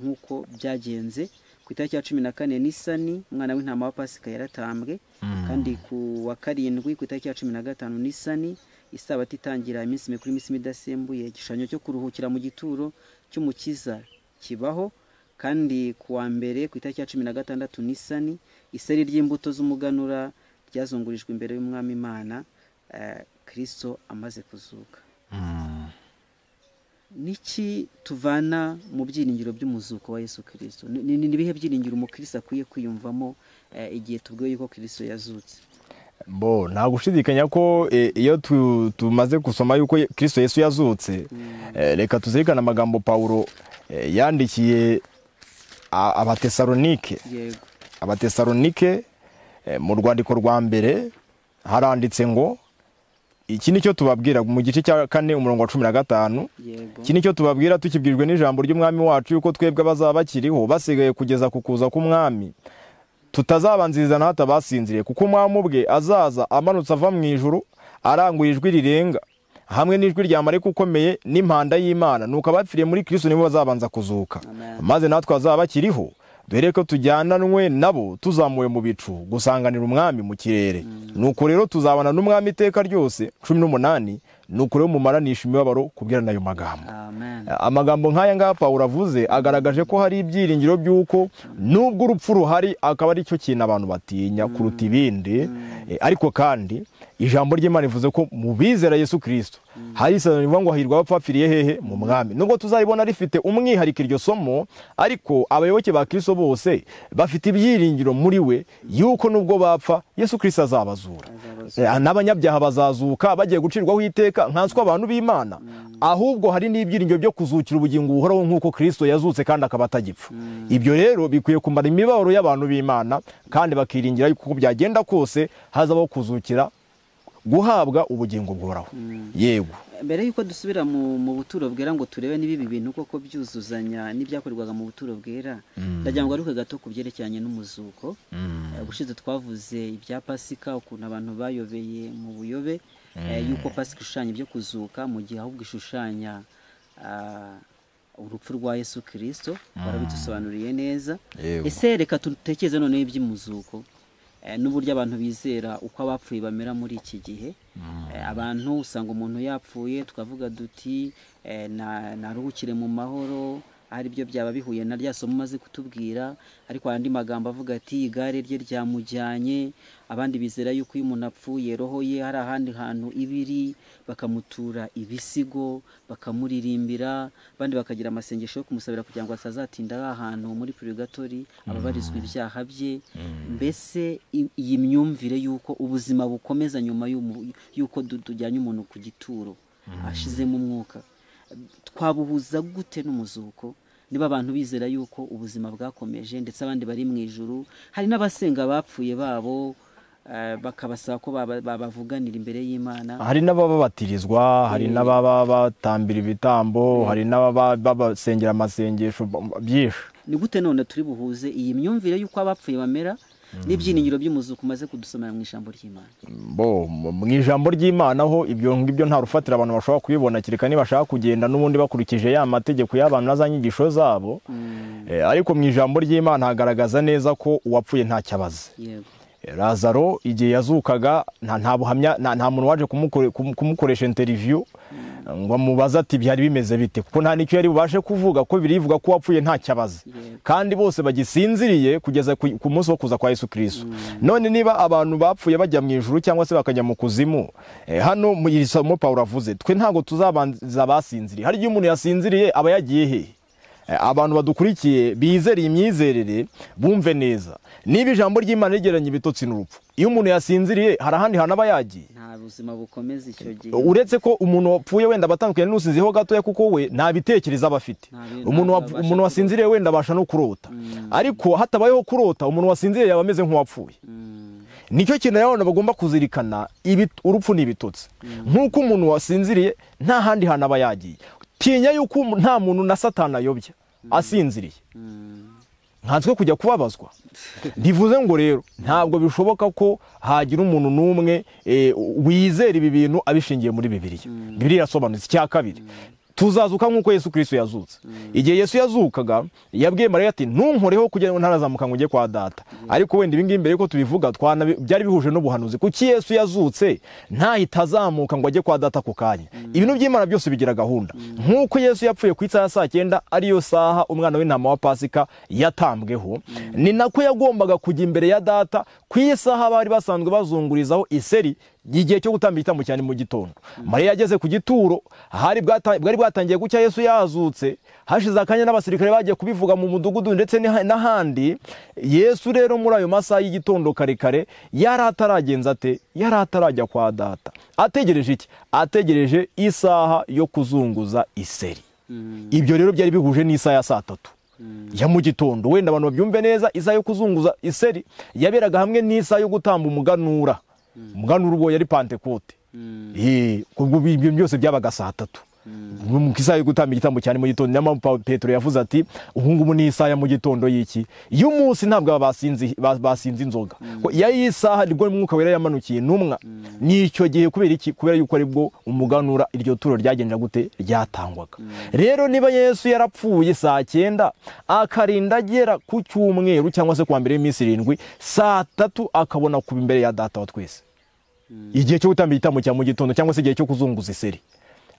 nk'uko byagenze. Ku itariki ya 14 Nisani umwana w'intama wa Pasika yaratambwe, kandi ku wa 7 ku itariki ya 15 Nisani isabato itangira iminsi mikuru y'imitsima idasembuye, igishushanyo cyo kuruhukira mu gituro cy'umukiza kibaho. kandi ku wa mbere ku itariki ya 16 Nisani iseri ry'imbuto z'umuganura ryazungurijwe imbere y'umwami Imana Kristo amaze kuzuka. Niki tuvana mu byiringiro by'umuzuko wa Yesu Kristo? Ni bihe byiringiro umukristo akwiye kwiyumvamo igihe tubwiye yuko Kristo yazutse? Nta gushidikanya ko iyo tumaze gusoma yuko Kristo Yesu yazutse, reka tuzirikana amagambo Paulo yandikiye Abatesalonike. Abatesalonike mu rwandiko rwa mbere haranditse ngo iki nicyo tubabwira mu gice cya 4 umurongo wa 15. Iki nicyo tubabwira tukibwirijwe n'ijambo ry'umwami wacu yuko twebwe bazaba bakiriho basigaye kugeza ku kuza k'umwami tutazabanziriza na hatabasinziriye, kuko umwami ubwe azaza amanutse ava mu ijuru aranguye ijwi rirenga hamwe n'ijwi rya marayika ukomeye n'impanda y'Imana, nuko abapfiriye muri Kristo nibo bazabanza kuzuka. Maze natwe azaba bakiriho dore ko tujyananwe nabo tuzamuwe mu bicu gusanganira umwami mu kirere. Nuko rero tuzabana n'umwami iteka ryose. 18. Nuko rero mumaranisha imibabaro kubwirana ayo magambo. Amagambo nk'aya ngaya Paulo avuze agaragaje ko hari ibyiringiro by'uko nubwo urupfu ruhari akaba ari cyo kintu abantu batinya kuruta ibindi, ariko kandi ijambo ry'Imana rivuze ko mu bizera Yesu Kristo hari isezerano rivuga ngo hahirwa abapfiriye hehe mu mwami. Nubwo tuzayibona rifite umwihariko iryo somo, ariko abayoboke ba Kristo bose bafite ibyiringiro muri we yuko nubwo bapfa Yesu Kristo azabazura. N'abanyabyaha bazazuka bagiye gucirwaho iteka nkanswe abantu b'Imana, ahubwo hari n'ibyiringiro byo kuzukira ubugingo buhoraho nk'uko Kristo yazutse kandi akaba atagipfa. Ibyo rero bikwiye kumara imibabaro y'abantu b'Imana, kandi bakiringira yuko byagenda kose hazabaho kuzukira guhabwa ubugingo buhoraho. Yego, mbere yuko dusubira mu buturo bwera ngo turebe nibibi bintu koko byuzuzanya n'ibyakorerwaga mu buturo bwera, ndagira ngo aruke gato kubyerekeranye n'umuzuko. Gushize twavuze ibya Pasika, ukuntu abantu bayobeye mu buyobe yuko Pasika ishushanya ibyo kuzuka, mu gihe ahubwo ishushanya urupfu rwa Yesu Kristo. Barabidusobanuriye neza. Ese reka tutekereze none iby'umuzuko n'uburyo abantu bizera uko abapfuye bamera muri iki gihe. Abantu usanga umuntu yapfuye tukavuga duti naruhukire mu mahoro, ari byo byaba bihuye na rya somo maze kutubwira, ariko andi magambo avuga ati igare rye ryamujyanye. Abandi bizera yuko iyo umuntu apfuye roho ye hari ahandi hantu ibiri, bakamutura ibisigo bakamuririmbira, abandi bakagira amasengesho yo kumusabira kugira ngo asazatinda ahantu muri purgatori ababarizwa ibyaha bye. Mbese iyi myumvire yuko ubuzima bukomeza nyuma yuko tujyanye umuntu ku gituro ashizemo umwuka, twabuhuza gute n'umuzuko? Niba abantu bizera yuko ubuzima bwakomeje ndetse abandi bari mu ijuru, hari n'abasenga bapfuye babo bakabasaba ko babavuganira imbere y'Imana, hari n'ababatirizwa, hari n'ababa batambira ibitambo, hari n'ababasengera amasengesho byinshi. Ni gute none turi buhuze iyi myumvire yuko abapfuye bamera n'ibyiringiro by'umuzuko umaze kudusomera mu ijambo ry'Imana? Mu ijambo ry'Imana ho ibyo ngibyo nta rufatira abantu bashobora kubibona, kireka nibashaka kugenda n'ubundi bakurikije ya mategeko y'abantu n'azanyigisho zabo. Ariko mu ijambo ry'Imana hagaragaza neza ko uwapfuye nta cyabaze. Lazaro igihe yazukaga nta buhamya, nta muntu waje kumukoresha interview ngo amubaza ati byari bimeze bite, kuko nta nicyo yari bubashe kuvuga, ko birivuga ko wapfuye nta cyabaze. Kandi bose bagisinziriye kugeza ku munsi wo kuza kwa Yesu Kristo. None niba abantu bapfuye bajya mu ijuru cyangwa se bakajya mu kuzimu, hano mu isomo Paulo avuze twe ntago tuzabanza basinziriye. Hari igihe umuntu yasinziriye aba yagiye he? Abantu badukurikiye bizereye imyizerere bumve neza, niba ijambo ry'Imana rigeranye ibitotsi n'urupfu, iyo umuntu yasinziriye hari ahandi hantu aba yagiye, nta buzima bukomeza icyo gihe. Uretse ko umuntu wapfuye wenda batandukanye n'usinziyeho gatoya, kuko we nta bitekerezo aba afite. Umuntu wasinziriye wenda abasha no kurota, ariko hatabayeho kurota umuntu wasinziriye yaba ameze nk'uwapfuye. Nicyo kintu rero bagomba kuzirikana, urupfu n'ibitotsi. Nk'uko umuntu wasinziriye nta handi hantu aba yagiye, tinya yuko nta muntu na Satani ayobya asinziriye, nkanswe kujya kubabazwa. Ndivuze ngo rero ntabwo bishoboka ko hagira umuntu n'umwe wizera ibi bintu abishingiye muri Bibiliya. Bibiliya irasobanutse. Icya kabiri, tuzazuka nk'uko Yesu Kristo yazutse. Igihe Yesu yazukaga yabwiye Mariya ati ntunkoreho kugira ngo ntarazamuka ngo ujye kwa data. Ariko wenda ibingibi mbere yuko tubivuga byari bihuje n'ubuhanuzi, kuki Yesu yazutse ntahita azamuka ngo ajye kwa data ku kanya. Ibintu by'Imana byose bigira gahunda. Nk'uko Yesu yapfuye ku isaha ya saa 9 ariyo saha umwana w'intama wa Pasika yatambweho, ni nako yagombaga kujya imbere ya data ku isaha bari basanzwe bazungurizaho iseri igihe cyo gutamba igitambo cyane mu gitondo. Mariya yageze ku gituro, bwari bwatangiye gucya Yesu yazutse, hashize akanya n'abasirikare bagiye kubivuga mu mudugudu ndetse n'ahandi. Yesu rero muri ayo masaha y'igitondo kare yari ataragenza ate, yari atarajya kwa data. Ategereje iki? Ategereje isaha yo kuzunguza iseri. Ibyo rero byari bihuje n'isaha ya saa 3 ya mu gitondo. Wenda abantu babyumve neza, isaha yo kuzunguza iseri yaberaga hamwe n'isaha yo gutamba umuganura. Umuganura ubwo yari Pentecote. Kubwo ibyo byose byabaga saa 3. Mu kisaha yo gutamba igitambo cyane mu gitondo. Nyama Petero yavuze ati ubungubu ni isaha ya mu gitondo y'iki, iyo umunsi ntabwo basinze inzoga. Ya isaha nibwo Mwuka Wera yamanukiye numwa. Nicyo gihe kubera iki? Kubera yuko aribwo umuganura iryo turo ryagendaga gute, ryatangwaga. Rero niba Yesu yarapfuye saa 9 akarinda agera ku cyumweru cyangwa se kwa mbere y'iminsi 7 saa 3 akabona kuba imbere ya data wa twese, igihe cyo gutamba igitambo cya mu gitondo cyangwa se igihe cyo kuzunguza iseri,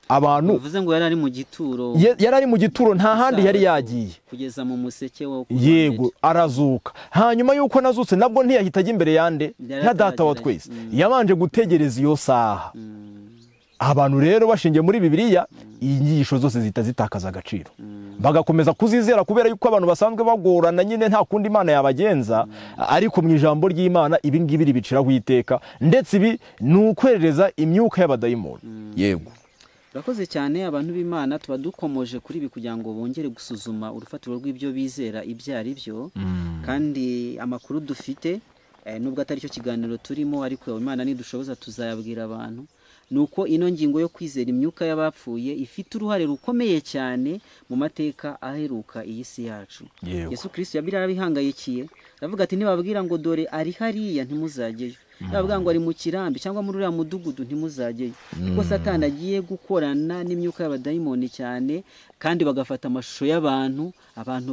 abantu bivuze ngo yari mu gituro, yari ari mu gituro, nta handi yari yagiye kugeza mu museke wo yego arazuka. Hanyuma yuko nazutse nabwo ntiyahita ajya imbere yande ya data wa twese, yabanje gutegereza iyo saha. Abantu rero bashingiye muri Bibiliya inyigisho zose zitakaza agaciro, bagakomeza kuzizera kubera yuko abantu basanzwe bagorana nyine nta kundi Imana yabagenza. Ariko mu ijambo ry'Imana ibi ngibi ribiciraho iteka, ndetse ibi ni ukwerereza imyuka y'abadayimoni. Yego, urakoze cyane. Abantu b'Imana tuba dukomoje kuri ibi kugira ngo bongere gusuzuma urufatiro rw'ibyo bizera ibyo ari byo. Kandi amakuru dufite nubwo atari cyo kiganiro turimo, ariko Imana nidushoboza tuzayabwira abantu, nuko ino ngingo yo kwizera imyuka y'abapfuye ifite uruhare rukomeye cyane mu mateka aheruka iyi si yacu. Yesu Kristo yarabihangayikiye, aravuga ati nibabwira ngo dore ari hariya ntimuzajyeyo, nibabwira ngo ari mu kirambi cyangwa muri uriya mudugudu ntimuzajyeyo. Kuko Satani agiye gukorana n'imyuka y'abadayimoni cyane, kandi bagafata amashusho y'abantu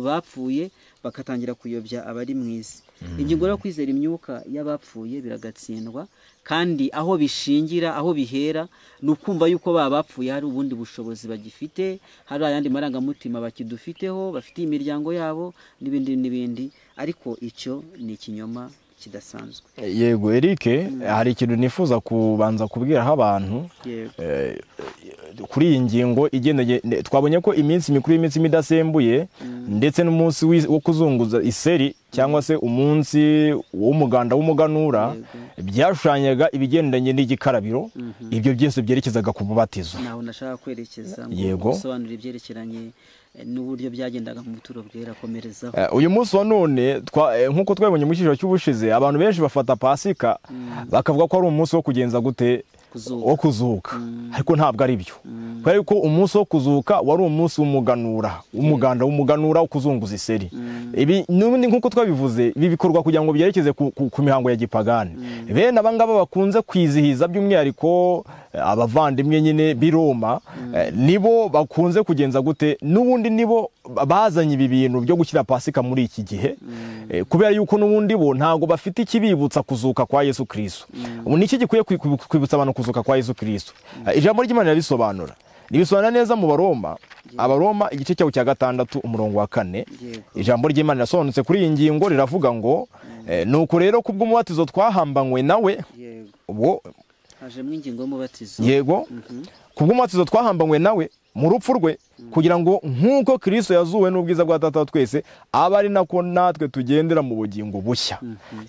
bapfuye bakatangira kuyobya abari mu isi. Ingingo yo kwizera imyuka y'abapfuye biragatsindwa, kandi aho bishingira, aho bihera, nukumva yuko bapfuye hari ubundi bushobozi bagifite, hari ayandi marangamutima bakidufiteho, bafite imiryango yabo n'ibindi. Ariko icyo ni ikinyoma kidasanzwe. Yego Eric, hari ikintu nifuza kubanza kubwiraho abantu kuri iyi ngingo igendanye. Twabonye ko iminsi mikuru y'iminsi midasembuye ndetse n'umunsi wo kuzunguza iseri cyangwa se umunsi w'umuganda w'umuganura byashushanyaga ibigendanye n'igikarabiro. Ibyo byose byerekezaga ku mubatizo. Naho nashaka kwerekeza ngo gusobanura ibyerekeranye n'uburyo byagendaga mu buturo bwera. Komerezaho. Uyu munsi wa none nk'uko twabonye mu cyiciro cy'ubushize, abantu benshi bafata Pasika bakavuga ko ari umunsi wo kugenza gute, wo kuzuka. Ariko ntabwo ari byo, kubera ko umunsi wo kuzuka wari umunsi w'umuganura, umuganda w'umuganura wo kuzunguza iseri. Ibi n'ubundi nk'uko twabivuze, ibi bikorwa kugira ngo byerekeze ku mihango ya gipagani. Bene abangaba bakunze kwizihiza by'umwihariko abavandimwe nyine b'i Roma, nibo bakunze kugenza gute, n'ubundi nibo bazanye ibi bintu byo gushyira Pasika muri iki gihe, kubera yuko n'ubundi bo ntago bafite ikibibutsa kuzuka kwa Yesu Kristo. Ubu niki gikwiye kwibutsa abantu kuzuka kwa Yesu Kristo? Ijambo ry'Imana ribisobanura neza mu Abaroma igice cyawo cya 6 umurongo wa 4. Ijambo ry'Imana rirasobanutse kuri iyi ngingo, riravuga ngo nuko rero kubw'umubatizo twahambanywe nawe. Ubwo hajemo ingingo y'umubatizo. Yego, kubw'umubatizo twahambanywe nawe mu rupfu rwe, kugira ngo nk'uko Kristo yazuwe n'ubwiza bwa Data twese, aba ari nako natwe tugendera mu bugingo bushya.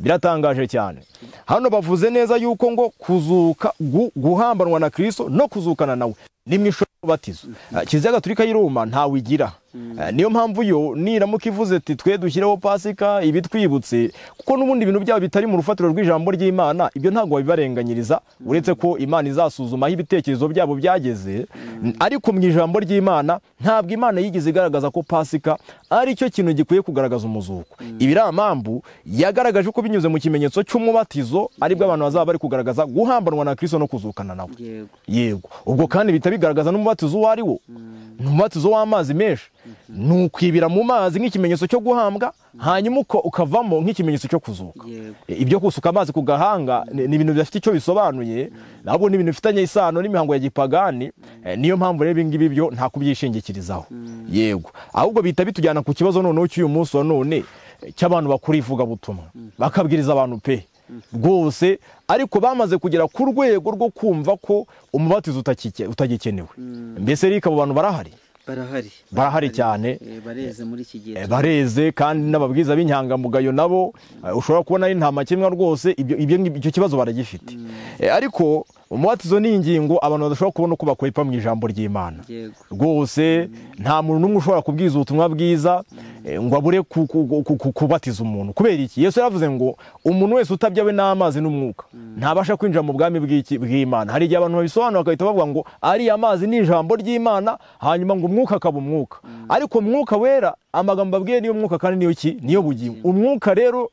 Biratangaje cyane. Hano bavuze neza yuko ngo kuzuka, guhambanwa na Kristo no kuzukana nawe ni misho y'ubatizo. Kiliziya Gatolika y'i Roma ntawe igira. niyo mpamvu yo niramuka ivuze ati twe dushyireho pasika ibi twibutse kuko n'ubundi ibintu byabo bitari mu rufatiro rw'ijambo ry'Imana ibyo ntabwo babibarenganyiriza uretse ko Imana izasuzuma aho ibitekerezo byabo byageze ariko mu ijambo ry'Imana ntabwo Imana yigeze igaragaza ko pasika ari cyo kintu gikwiye kugaragaza umuzuko ibiramambu yagaragaje ko binyuze mu kimenyetso cy'umubatizo aribwo abantu bazaba bari kugaragaza guhambanwa na Kristo no kuzukana nawe yego ubwo kandi bitabigaragaza n'umubatizo uwo ari wo n'umubatizo w'amazi menshi nukwibira mu mazi nk'ikimenyetso cyo guhambwa hanyuma ukavamo nk'ikimenyetso cyo kuzuka ibyo kusuka amazi ku gahanga ni ibintu bidafite icyo bisobanuye nabwo ni ibintu bifitanye isano n'imihango ya gipagani niyo mpamvu rero ibi byo nta kubyishingikirizaho yego ahubwo bita bitujyana ku kibazo noneho cy'uyu munsi wa none cy'abantu bakora ivugabutumwa bakabwiriza abantu pe rwose ariko bamaze kugera ku rwego rwo kumva ko umubatizo utagikenewe mbese reka abo bantu barahari cyane bareze muri iki gihe bareze kandi n'ababwiza b'inyangamugayo nabo ushobora kubona ari nta makemwa rwose icyo kibazo baragifite ariko umubatizo ni ingingo abantu badashobora kubona uko bakwepa mu ijambo ry'Imana rwose nta muntu n'umwe ushobora kubwiza ubutumwa bwiza ngo abure kubatiza umuntu kubera iki Yesu yavuze ngo umuntu wese utabyawe n'amazi n'umwuka ntabasha kwinjira mu bwami bw'Imana hari igihe abantu babisobanura bakahita bavuga ngo ari amazi ni ijambo ry'Imana hanyuma ngo umwuka akaba umwuka ariko umwuka wera amagambo abwiye niyo mwuka kandi niyo ki niyo bugingo umwuka rero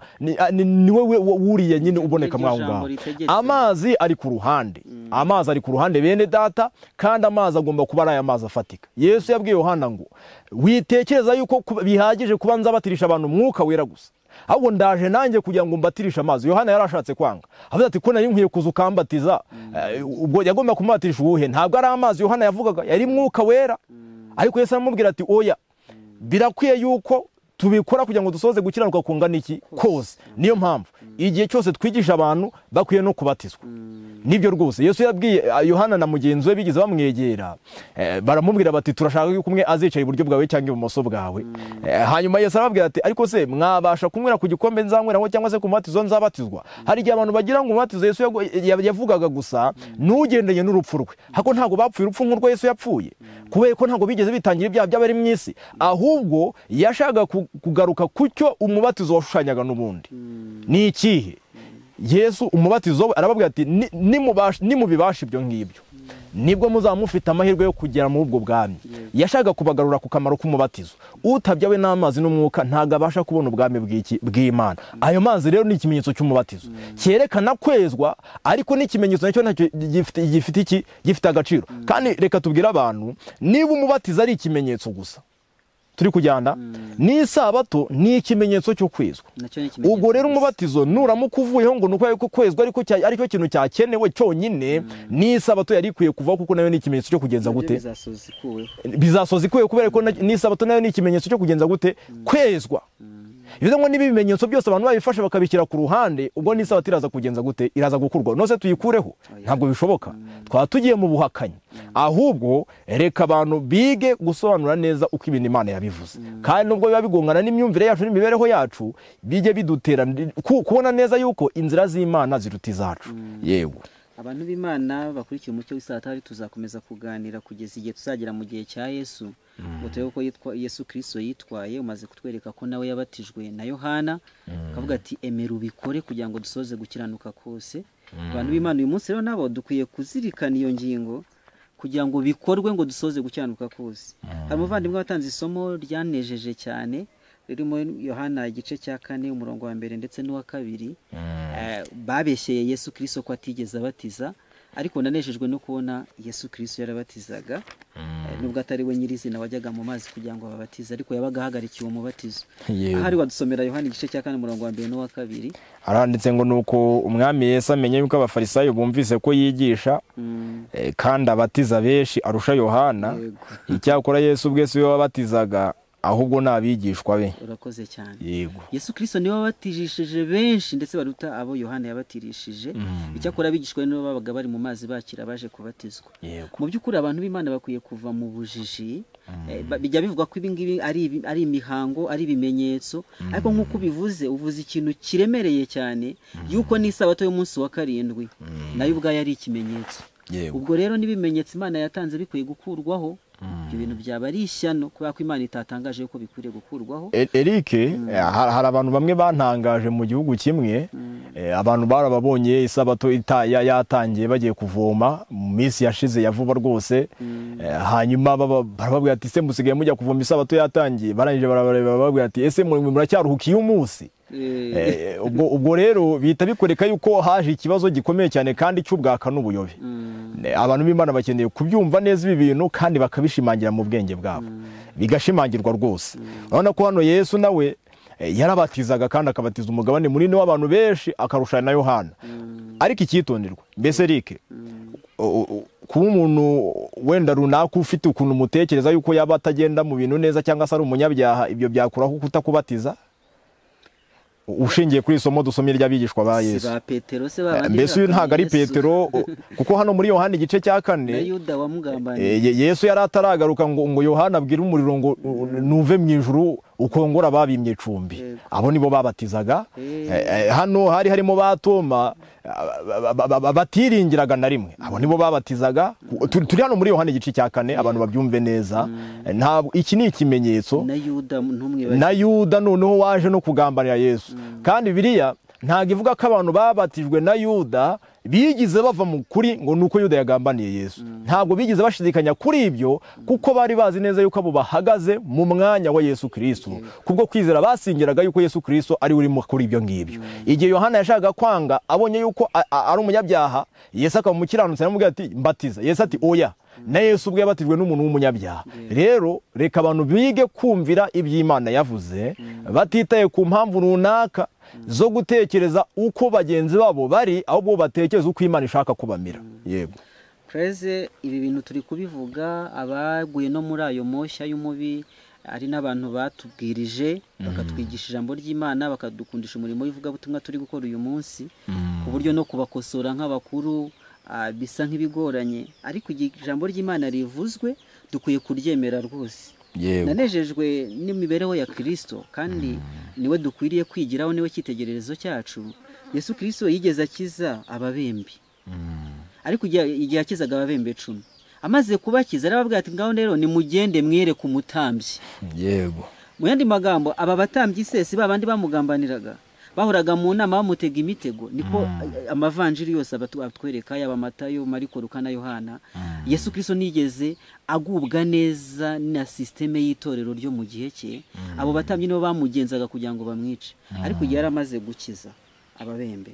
niwe wuriye nyine uboneka mwaho amazi ari ku ruhande bene data kandi amazi agomba kuba ari aya mazi afatika Yesu yabwiye Yohana ngo witekereza yuko bihagije kuba nzabatirisha abantu umwuka wera gusa ahubwo ndaje nanjye kugira ngo mbatirishe amazi Yohana yarashatse kwanga avuga ati ko nari nkwiye kuzukambatiza ubwo yagomba kumubatirisha uwuhe ntabwo ari amazi Yohana yavugaga yari mwuka wera ariko Yesu aramubwira ati oya birakwiye yuko tubikora kugira ngo dusoze gukiranuka kungana iki kose niyo mpamvu igihe cyose twigisha abantu bakwiye no kubatizwa nibyo rwose Yesu yabwiye Yohana na mugenzi we bigize bamwegera baramubwira bati turashaka yuko umwe azicara iburyo bwawe cyangwa ibumoso bwawe hanyuma Yesu arababwira ati ariko se mwabasha kumwera ku gikombe nzanyweraho cyangwa se ku mubatizo nzabatizwa hari igihe abantu bagira ngo umubatizo Yesu yavugaga gusa n'ugendanye n'urupfu rwe hako ntago bapfuye urupfu nk'urwo Yesu yapfuye kubera ko ntago bigeze bitangira ibyaha by'abari mu isi ahubwo yashaka kugaruka kucyo umubatizo washushanyaga n'ubundi ni ikihe Yesu umubatizo we arababwira ati nimubibasha ibyo ngibyo nibwo muzamufite amahirwe yo kugera mu ubwo bwami yashaka kubagarura ku kamaro k'umubatizo utabyawe n'amazi n'umwuka ntago abasha kubona ubwami bw'Imana ayo mazi rero ni ikimenyetso cy'umubatizo cyerekana kwezwa ariko n'ikimenyetso nacyo gifite agaciro kandi reka tubwire abantu niba umubatizo ari ikimenyetso gusa turi kujyana n'isabato ni ikimenyetso cyo kwezwa ubwo rero umubatizo nuramuka uvuyeho ngo nuko yuko kwezwa ariko kintu cyakenewe cyonyine n'isabato yari ikwiye kuvaho kuko nayo ni ikimenyetso cyo kugenza gute bizasoza ikuwe kubera ko n'isabato nayo ni ikimenyetso cyo kugenza gute kwezwa bivuze ngo niba ibimenyetso byose abantu babifasha bakabishyira ku ruhande ubwo n'isabato iraza kugenza gute iraza gukurwa nose tuyikureho ntabwo bishoboka twaba tugiye mu buhakanyi ahubwo reka abantu bige gusobanura neza uko ibintu Imana yabivuze kandi nubwo biba bigongana n'imyumvire yacu n'imibereho yacu bijye bidutera kubona neza yuko inzira z'Imana ziruta izacu yego abantu b'Imana bakurikiye umucyo w'isatari tuzakomeza kuganira kugeza igihe tuzagera mu gihe cya Yesu utewe ko Yesu Kristo yitwaye umaze kutwereka ko nawe yabatijwe na Yohana akavuga ati emera ubikore kugira ngo dusoze gukiranuka kose abantu b'Imana uyu munsi rero nabo dukwiye kuzirikana iyo ngingo kugira ngo bikorwe ngo dusoze gukiranuka kose hari umuvandimwe watanze isomo ryanejeje cyane ririmo Yohana igice cya 4 umurongo wa 1 ndetse n'uwa 2 babeshyeye Yesu Kristo ko atigeze abatiza ariko nanejejwe no kubona Yesu Kristo yarabatizaga nubwo atari we nyirizina wajyaga mu mazi kugira ngo babatize ariko yabaga ahagarikiye umubatizo ahari wadusomera Yohana igice cya 4 umurongo wa 1 n'uwa 2 aranditse ngo nuko umwami Yesu amenye yuko abafarisayo bumvise ko yigisha kandi abatiza benshi arusha Yohana icyakora Yesu ubwe si we wabatizaga ahubwo nabigishwa be urakoze cyane yego Yesu Kristo niwe wabatijishije benshi ndetse baruta abo Yohana yabatirishije icyakora abigishwa nibo babaga bari mu mazi bakira baje kubatizwa mu by'ukuri abantu b'Imana bakwiye kuva mu bujiji bijya bivuga ko ibingibi ari imihango ari ibimenyetso ariko nk'uko bivuze uvuze ikintu kiremereye cyane yuko n'isabato y'umunsi wa 7 nayo ubwayo ari ikimenyetso ubwo rero n'ibimenyetso Imana yatanze bikwiye gukurwaho ibyo bintu byaba ari ishyano kubera ko Imana itatangaje ko bikwiriye gukurwaho. Eric, hari abantu bamwe bantangaje mu gihugu kimwe, abantu barababonye isabato yatangiye bagiye kuvoma mu minsi yashize ya vuba rwose, hanyuma barababwira ati ese musigaye mujya kuvoma isabato yatangiye, barangije barababwira ati ese muracyaruhukiye umunsi? ubwo rero bita bikoreka yuko haje ikibazo gikomeye cyane kandi cy'ubwaka n'ubuyobe. Abantu b'Imana bakeneye kubyumva neza ibi bintu kandi bakabishimangira mu bwenge bwabo, bigashimangirwa rwose. Urabona ko hano Yesu nawe yarabatizaga kandi akabatiza umugabane munini w'abantu benshi akarushana na Yohana. Ariko icyitonderwa, mbese Eric, kuba umuntu wenda runaka ufite ukuntu mutekereza yuko yaba atagenda mu bintu neza cyangwa se ari umunyabyaha, ibyo byakuraho kutakubatiza? Ushingiye kuri isomo dusomye ry'abigishwa ba Yesu. Mbese uyu ntabwo ari Petero, kuko hano muri Yohana igice cya 4 Yesu yari ataragaruka ngo Yohana abwire umuriro ngo nuve mu ijuru ukongora ababimye icumbi. Abo nibo babatizaga. Hano hari harimo ba Toma batiringiraga na rimwe, abo nibo babatizaga. Turi hano muri Yohana igice cya 4 abantu babyumve neza. Ntabwo iki ni ikimenyetso na Yuda noneho waje no kugambanira Yesu. Kandi Bibiliya ntabwo ivuga ko abantu babatijwe na Yuda bigize bava mu kuri ngo nuko Yuda yagambaniye Yesu. Ntabwo bigize bashidikanya kuri ibyo, kuko bari bazi neza yuko abo bahagaze mu mwanya wa Yesu Kristo. Kubwo kwizera basingiraga yuko Yesu Kristo ari urimo kuri ibyo ngibyo. Igihe Yohana yashaka kwanga, abonye yuko ari umunyabyaha, Yesu akamukiranutsa aramubwira ati mbatiza. Yesu ati oya, na Yesu ubwe yabatijwe n'umuntu w'umunyabyaha. Rero reka abantu bige kumvira iby'Imana yavuze, batitaye ku mpamvu runaka zo gutekereza uko bagenzi babo bari, ahubwo batekereza uko Imana ishaka kubamira. Yego Praise, ibi bintu turi kubivuga, abaguye no muri ayo moshya y'umubi ari n'abantu batubwirije bakatwigisha ijambo ry'Imana, bakadukundisha umurimo w'ivugabutumwa turi gukora uyu munsi, ku buryo no kubakosora nk'abakuru bisa nk'ibigoranye. Ariko ijambo ry'Imana rivuzwe dukwiye kuryemera rwose. Nanejejwe n'imibereho ya Kristo, kandi niwe dukwiriye kwigiraho, niwe cyitegererezo cyacu. Yesu Kristo yigeze akiza ababembe, ariko igihe akizaga ababembe 10, amaze kubakiza arababwira ati ngaho rero nimugende mwere ku mutambyi. Yego, mu yandi magambo aba batambyi sesi babandi bamugambaniraga bahoraga mu nama bamutega imitego. Niko amavanjiri yose abatwereka, yaba Matayo, Mariko, Luka na Yohana. Yesu Kristo nigeze agubwa neza na systeme y'itorero ryo mu gihe cye. Abo batambyi nibo bamugenzaga kugira ngo bamwice, ariko igihe yaramaze gukiza ababembe,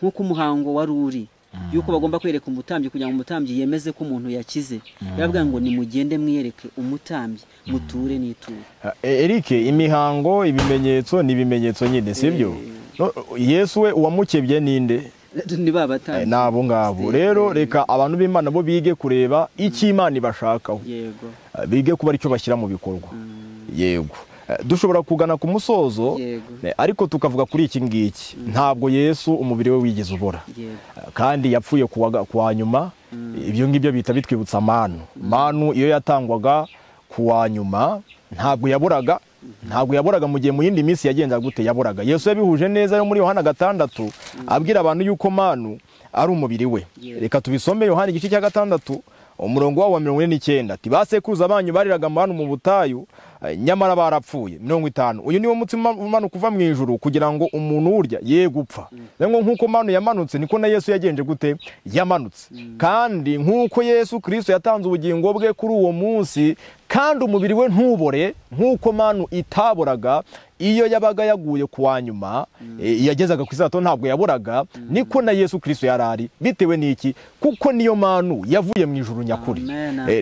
nk'uko umuhango wari uri yuko bagomba kwereka umutambyi kugira ngo umutambyi yemeze ko umuntu yakize. Yababwira ngo nimugende mwiyereke umutambyi, muture n'iture. Eric, imihango, ibimenyetso ni ibimenyetso nyine, sibyo? Yesu we uwamukebye ninde? Ni babatambyi. Nabo ngabo. Rero reka abantu b'Imana bo bige kureba icyo Imana ibashakaho. Yego. Bige kuba aricyo bashyira mu bikorwa. Yego. Dushobora kugana ku musozo, ariko tukavuga kuri iki ngiki. Ntabwo Yesu umubiri we wigeze ubora, kandi yapfuye kuwa nyuma. Ibyo ngibyo bita bitwibutsa manu iyo yatangwaga kuwa nyuma ntabwo yaboraga mu gihe mu yindi minsi yagendaga gute yaboraga. Yesu yabihuje neza yo muri Yohana 6 abwira abantu yuko manu ari umubiri we. Reka tubisome Yohana igice cya 6 umurongo wa 49 ati basekuruza banyu bariraga manu mu butayu, nyamara barapfuye. 50 uyu niwo mutsima umanuka kuva mu ijuru kugira ngo umuntu urya ye gupfa. Ngo nkuko manu yamanutse niko na Yesu yagenje gute yamanutse. Kandi nkuko Yesu Kristo yatanze ubugingo bwe kuri uwo munsi, kandi umubiri we ntubore nkuko manu itaboraga iyo yabaga yaguye kuwa nyuma, yagezaga ku isato ntabwo yaboraga, niko na Yesu Kristo yarari. Bitewe n'iki? Kuko niyo manu yavuye mu ijuru nyakuri.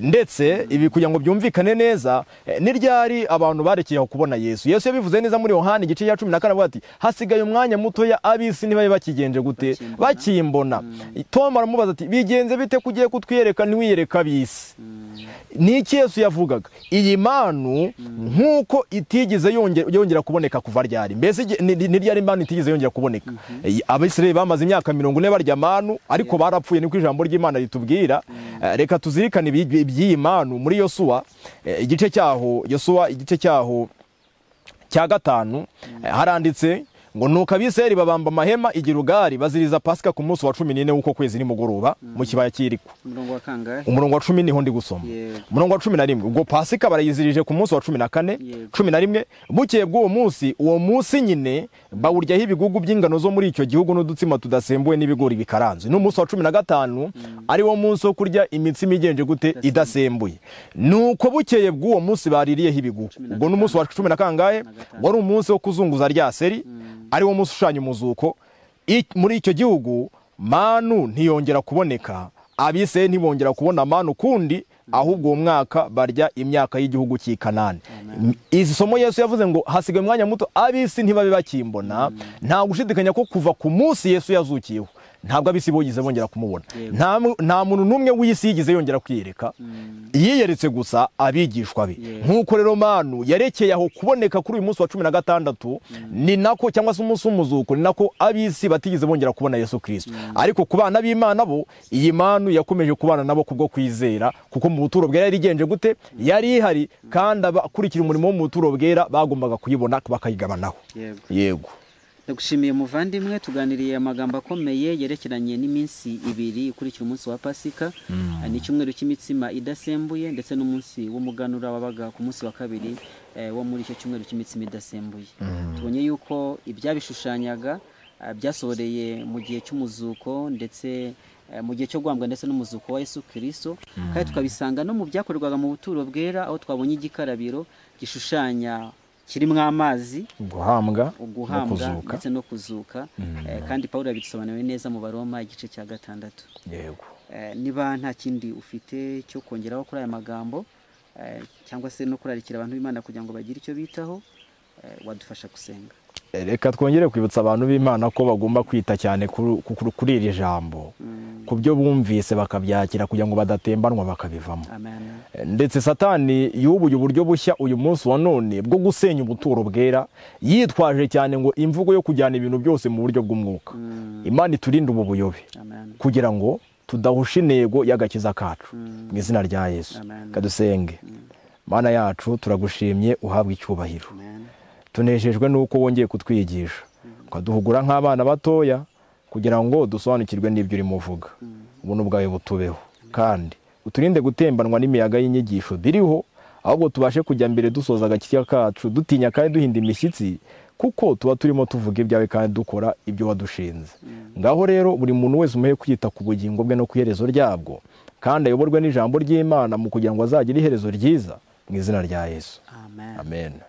Ndetse ibi kugira ngo byumvikane neza, niryari abantu barekeyeho kubona Yesu. Yesu yabivuze neza muri Yohana igice cya 14 avuga ati hasigaye umwanya muto ya abisi nibaye bakigenje gute bakimbona. Tom aramubaza ati bigenze bite kugiye kutwiyereka ntiwiyereka abisi? Niki Yesu yavugaga? Iyi manu nkuko itigeze yongera kuboneka kuva ryari. Mbese niryari manu itigeze yongera kuboneka? Abisirayeli bamaze imyaka 40 barya manu, ariko barapfuye niko ijambo ry'Imana ritubwira. Reka tuzirikane iby'iyi manu muri Yosuwa igice cyaho cya 5 haranditse ngo nuko abisirayeli babamba amahema i Gilugari baziriza Pasika ku munsi wa 14 w'uko kwezi nimugoroba mu kibaya cy'Yeriko. umurongo wa kangahe? Umurongo wa 10 niho ndi gusoma. Umurongo wa 11 ubwo Pasika barayizirije ku munsi wa 14, 11 bukeye bw'uwo munsi, uwo munsi nyine bawuryaho ibigugu by'ingano zo muri icyo gihugu n'udutsima tudasembuwe n'ibigori bikaranze. N'umunsi wa 15 ari wo munsi wo kurya imitsima igenje gute idasembuye. Nuko bukeye bw'uwo munsi baririyeho ibigugu. Ubwo n'umunsi wa 10 na kangahe wari umunsi wo kuzunguza rya seri, ari wo munsi ushanya umuzuko. Muri icyo gihugu manu ntiyongera kuboneka, abise ntibongera kubona manu kundi, ahubwo uwo mwaka barya imyaka y'igihugu cy'i Kanani. Izi somo Yesu yavuze ngo hasigaye umwanya muto abisi ntibabe bakimbona. Nta gushidikanya ko kuva ku munsi Yesu yazukiyeho ntabwo abisi bogize bongera kumubona. Nta muntu numwe w'isi yigize yongera kwiyereka, yiyeretse gusa abigishwa be. Nkuko rero manu yarekeye aho kuboneka kuri uyu munsi wa 16, ni nako cyangwa se umunsi w'umuzuko, ni nako abisi batigeze bongera kubona Yesu Kristo. Ariko ku bana b'Imana bo iyi manu yakomeje kubana nabo kubwo kwizera, kuko mu buturo bwera yari igenje gute yari ihari, kandi abakurikira umurimo wo mu buturo bwera bagombaga kuyibona bakayigabanaho. Yego. Ndagushimiye muvandimwe, tuganiriye amagambo akomeye yerekeranye n'iminsi ibiri ukurikira umunsi wa Pasika. Ni icyumweru cy'imitsima idasembuye ndetse n'umunsi w'umuganura wabaga ku munsi wa kabiri wo muri icyo cyumweru cy'imitsima idasembuye. Tubonye yuko ibyabishushanyaga byasohoreye mu gihe cy'umuzuko ndetse mu gihe cyo guhambwa ndetse n'umuzuko wa Yesu Kristo, kandi tukabisanga no mu byakorerwaga mu buturo bwera, aho twabonye igikarabiro gishushanya kirimo amazi, guhambwa ndetse no kuzuka. Kandi Pawulo yabisobanuriye neza mu Baroma igice cya 6. Yego. Niba nta kindi ufite cyo kongeraho kuri aya magambo cyangwa se no kurarikira abantu b'Imana kugira ngo bagire icyo bitaho, wadufasha gusenga. Reka twongere kwibutsa abantu b'Imana ko bagomba kwita cyane kuri iri jambo, ku byo bumvise bakabyakira kugira ngo badatembanwa bakabivamo. Ndetse Satani yubuye uburyo bushya uyu munsi wa none bwo gusenya ubuturo bwera, yitwaje cyane ngo imvugo yo kujyana ibintu byose mu buryo bw'umwuka. Imana iturinde ubu buyobe kugira ngo tudahusha intego y'agakiza kacu. Mu izina rya Yesu kadusenge. Mana yacu turagushimye, uhabwe icyubahiro. Tunejejwe nuko wongeye kutwigisha, ukaduhugura nk'abana batoya kugira ngo dusobanukirwe n'ibyo urimo uvuga. Ubuntu bwawe butubeho, kandi uturinde gutembanwa n'imiyaga y'inyigisho biriho, ahubwo tubashe kujya mbere dusoza agakiza kacu dutinya kandi duhinda imishyitsi, kuko tuba turimo tuvuga ibyawe kandi dukora ibyo wadushinze. Ngaho rero buri muntu wese umuhe kwita ku bugingo bwe no ku iherezo ryabwo, kandi ayoborwe n'ijambo ry'Imana mu kugira ngo azagire iherezo ryiza, mu izina rya Yesu. Amen.